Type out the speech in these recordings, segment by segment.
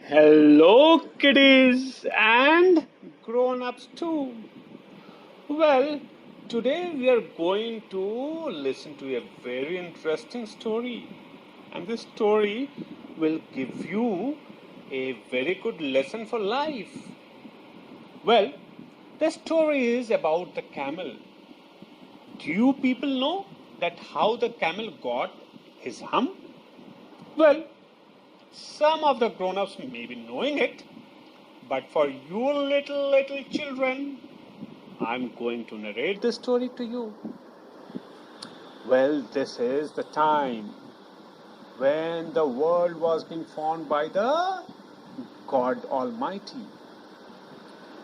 Hello, kiddies and grown ups too. Well, today we are going to listen to a very interesting story, and this story will give you a very good lesson for life. Well, the story is about the camel. Do you people know that how the camel got his hump? Well, some of the grown ups may be knowing it, but for you little children, I'm going to narrate this story to you. Well, this is the time when the world was being formed by the God Almighty.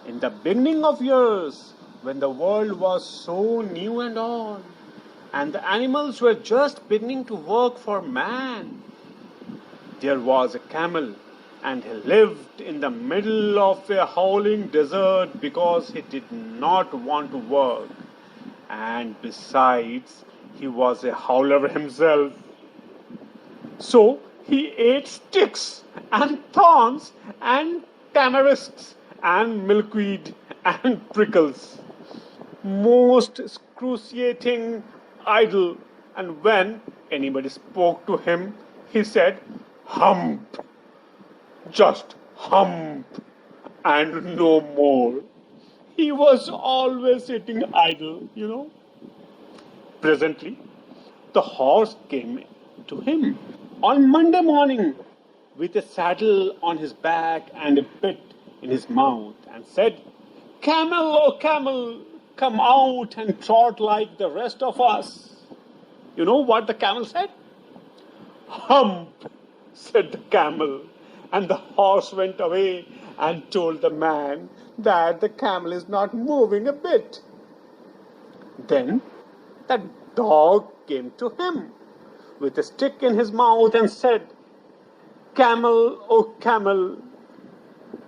In the beginning of years, when the world was so new and all, and the animals were just beginning to work for man, there was a camel, and he lived in the middle of a howling desert because he did not want to work. And besides, he was a howler himself. So he ate sticks and thorns and tamarisks and milkweed and prickles. Most excruciating idle. And when anybody spoke to him, he said, "Hump, just hump, and no more." He was always sitting idle. Presently, the horse came to him on Monday morning with a saddle on his back and a bit in his mouth and said, "Camel, oh camel, come out and trot like the rest of us." You know what the camel said? "Hump," said the camel, and the horse went away and told the man that the camel is not moving a bit. Then the dog came to him with a stick in his mouth and said, "Camel, oh camel,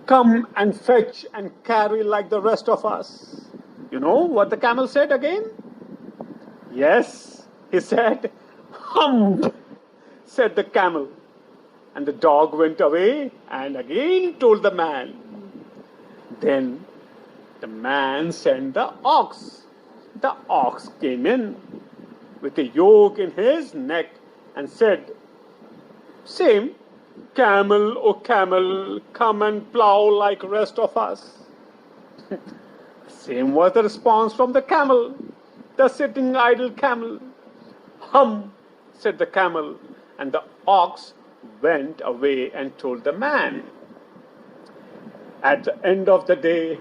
come and fetch and carry like the rest of us." You know what the camel said again? "Yes," he said. "Hump," said the camel. And the dog went away and again told the man. Then the man sent the ox. The ox came in with a yoke in his neck and said, "Same, camel, oh camel, come and plow like rest of us." Same was the response from the camel, the sitting idle camel. "Hum," said the camel, and the ox went away and told the man. At the end of the day,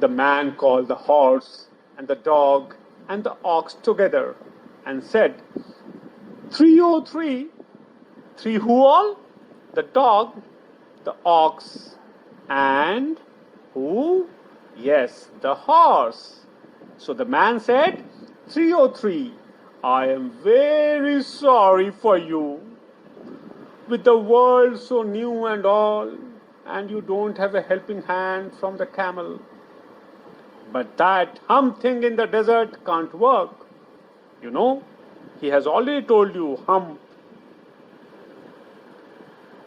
the man called the horse and the dog and the ox together and said, "303, three who all? The dog, the ox, and who? Yes, the horse." So the man said, "303, I am very sorry for you. With the world so new and all, and you don't have a helping hand from the camel. But that hump thing in the desert can't work. You know, he has already told you hump,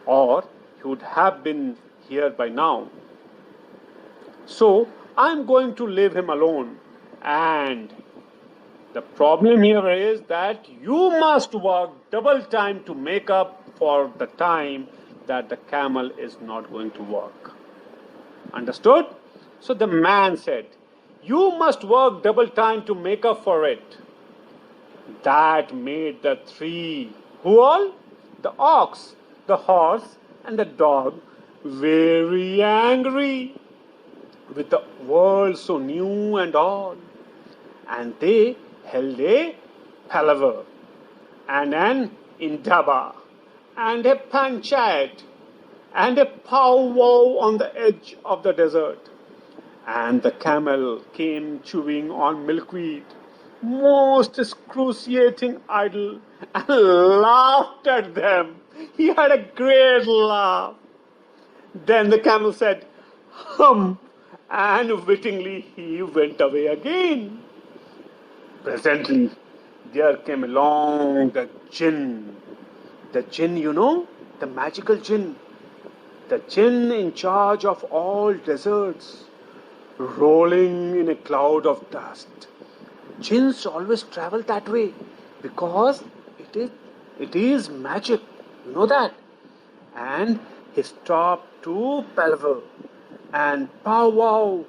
or he would have been here by now. So I'm going to leave him alone. And the problem here is that you must work double time to make up for the time that the camel is not going to work." Understood? So the man said, "You must work double time to make up for it." That made the three, who all? The ox, the horse, and the dog, very angry with the world so new and all. And they held a palaver and an indaba and a panchayat and a powwow on the edge of the desert. And the camel came chewing on milkweed, most excruciating idle, and laughed at them. He had a great laugh. Then the camel said, "Hum," and wittingly he went away again. Presently, there came along the jinn. The jinn, the magical jinn. the jinn in charge of all deserts, rolling in a cloud of dust. Jinns always travel that way because it is magic, you know that. And he stopped to palaver and powwow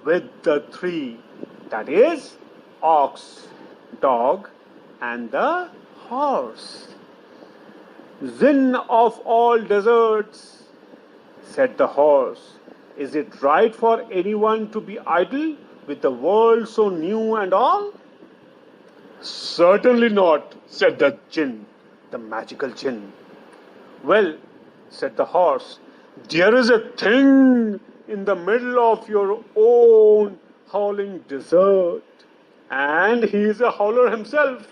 with the three, that is, ox, dog, and the horse. Jinn of all deserts, said the horse, is it right for anyone to be idle with the world so new and all? Certainly not, said the jinn, the magical jinn. Well, said the horse, there is a thing in the middle of your own howling desert, and he is a howler himself,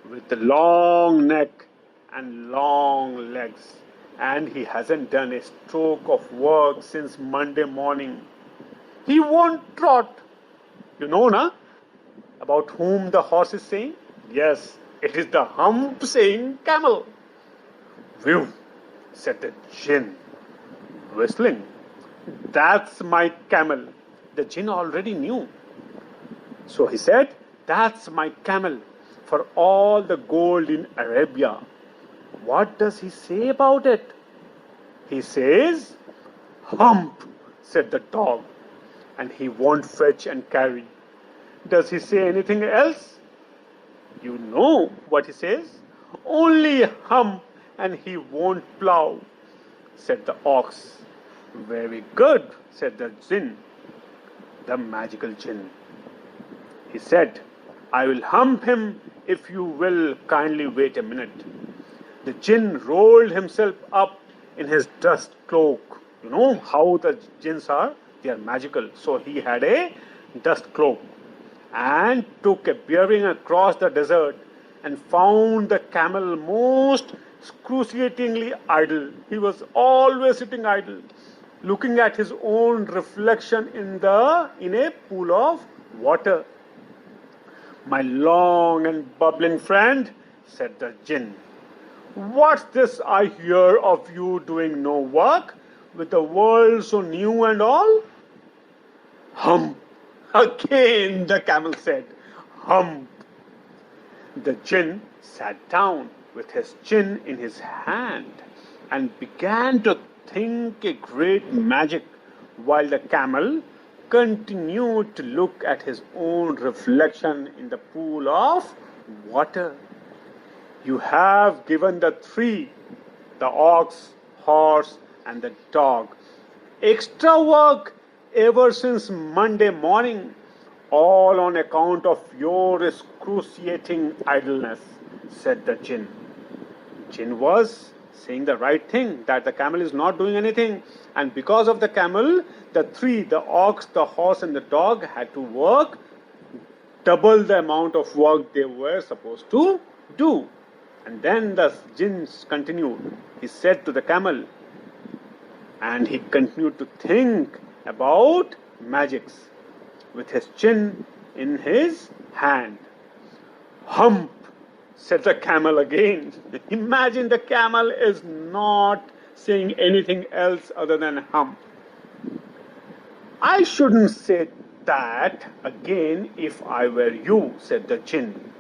with a long neck and long legs, and he hasn't done a stroke of work since Monday morning. He won't trot. You know, na, about whom the horse is saying? Yes, it is the Hump saying Camel. Whew, said the jinn, whistling. That's my camel. The jinn already knew. So he said, that's my camel for all the gold in Arabia. What does he say about it? He says, Hump, said the dog, and he won't fetch and carry. Does he say anything else? You know what he says. Only hump and he won't plow, said the ox. Very good, said the jinn, the magical jinn. He said, I will hump him if you will kindly wait a minute. The jinn rolled himself up in his dust cloak. You know how the jinns are? They are magical. So he had a dust cloak and took a bearing across the desert and found the camel most excruciatingly idle. He was always sitting idle, looking at his own reflection in a pool of water. My long and bubbling friend, said the jinn, what's this I hear of you doing no work, with the world so new and all? Hump. Again the camel said, Hump. The jinn sat down with his chin in his hand and began to think a great magic, while the camel continued to look at his own reflection in the pool of water. You have given the three, the ox, horse, and the dog, extra work ever since Monday morning, all on account of your excruciating idleness, said the jinn. Jinn was saying the right thing, that the camel is not doing anything, and because of the camel, the three, the ox, the horse, and the dog, had to work double the amount of work they were supposed to do. And then the jinn continued. He said to the camel, and he continued to think about magics with his chin in his hand. Hump, said the camel again. Imagine the camel is not saying anything else other than hump. I shouldn't say that again if I were you, said the jinn.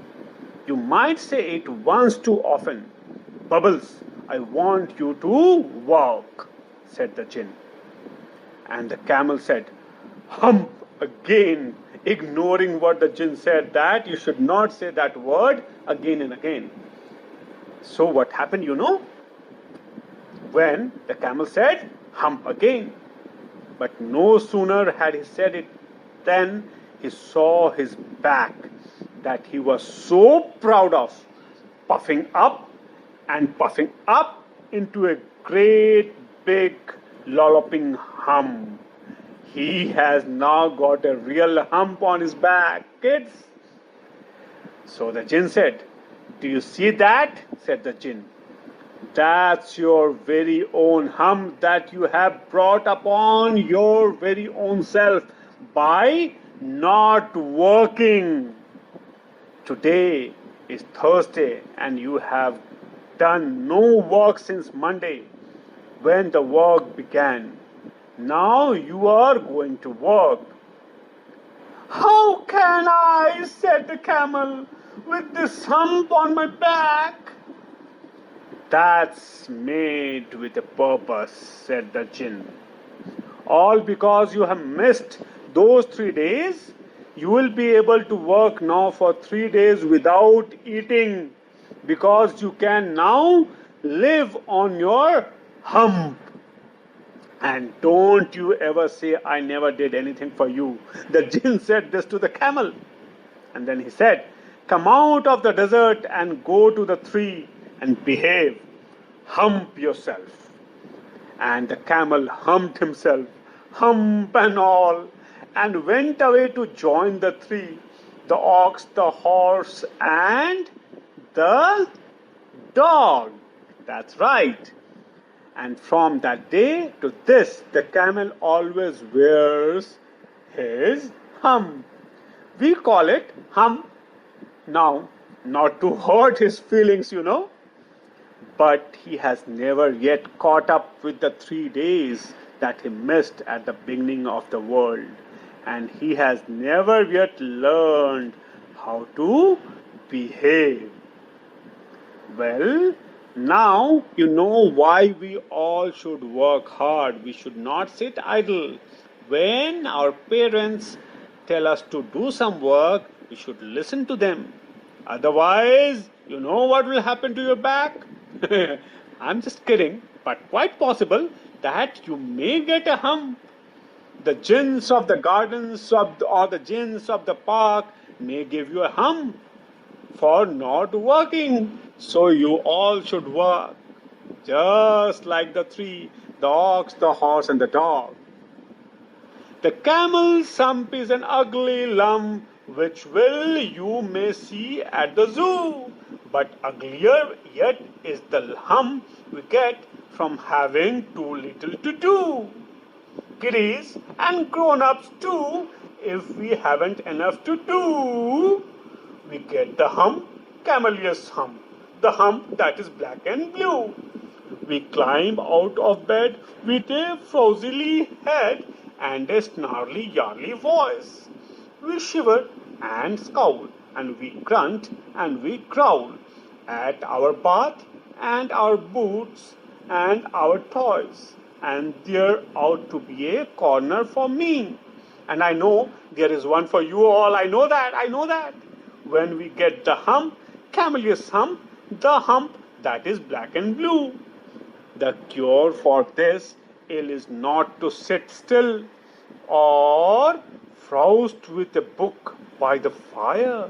You might say it once too often. Bubbles, I want you to walk, said the jinn. And the camel said, Hump again, ignoring what the jinn said, that you should not say that word again and again. So what happened, you know? When the camel said, Hump again. But no sooner had he said it than he saw his back that he was so proud of, puffing up into a great big lolloping hump. He has now got a real hump on his back, kids. So the jinn said, do you see that? Said the jinn. That's your very own hump that you have brought upon your very own self by not working. Today is Thursday and you have done no work since Monday. when the work began. Now you are going to work. How can I, said the camel, with this hump on my back? That's made with a purpose, said the jinn. All because you have missed those 3 days. You will be able to work now for 3 days without eating, because you can now live on your hump. And don't you ever say, I never did anything for you. The jinn said this to the camel. And then he said, come out of the desert and go to the tree and behave. Hump yourself. And the camel humped himself, hump and all, and went away to join the tree, the ox, the horse, and the dog. That's right. And from that day to this, the camel always wears his hump. We call it hump now, not to hurt his feelings, but he has never yet caught up with the 3 days that he missed at the beginning of the world. And he has never yet learned how to behave. Well, now you know why we all should work hard. We should not sit idle. When our parents tell us to do some work, we should listen to them. Otherwise, you know what will happen to your back? I'm just kidding, but quite possible that you may get a hump. The jinns of the gardens or the jinns of the park may give you a hump for not working. So you all should work, just like the tree, the ox, the horse, and the dog. The camel's hump is an ugly lump which you may see at the zoo. But uglier yet is the hump we get from having too little to do. Kiddies and grown-ups too, if we haven't enough to do, we get the hump, camellious hump, the hump that is black and blue. We climb out of bed with a frowsily head and a snarly yarly voice. We shiver and scowl, and we grunt and we growl at our bath and our boots and our toys. And there ought to be a corner for me. And I know there is one for you all. I know that. When we get the hump, camellious hump, the hump that is black and blue. The cure for this ill is not to sit still or frowst with a book by the fire,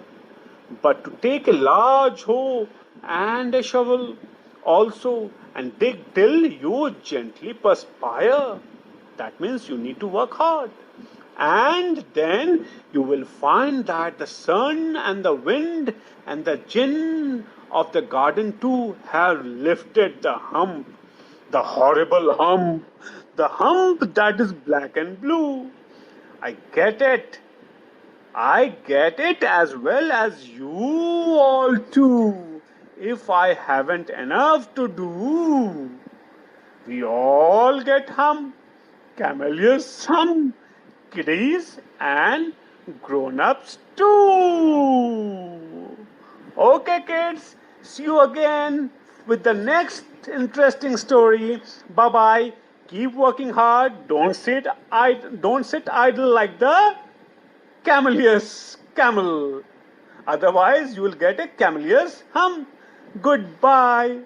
but to take a large hoe and a shovel also and dig till you gently perspire. That means you need to work hard. And then you will find that the sun and the wind and the jinn of the garden too have lifted the hump, the horrible hump, the hump that is black and blue. I get it as well as you all too. If I haven't enough to do, we all get hump, camellious hump, kiddies and grown-ups too. Okay, kids, see you again with the next interesting story. Bye-bye. Keep working hard. Don't sit idle like the camellious camel. Otherwise, you will get a camellious hump. Goodbye.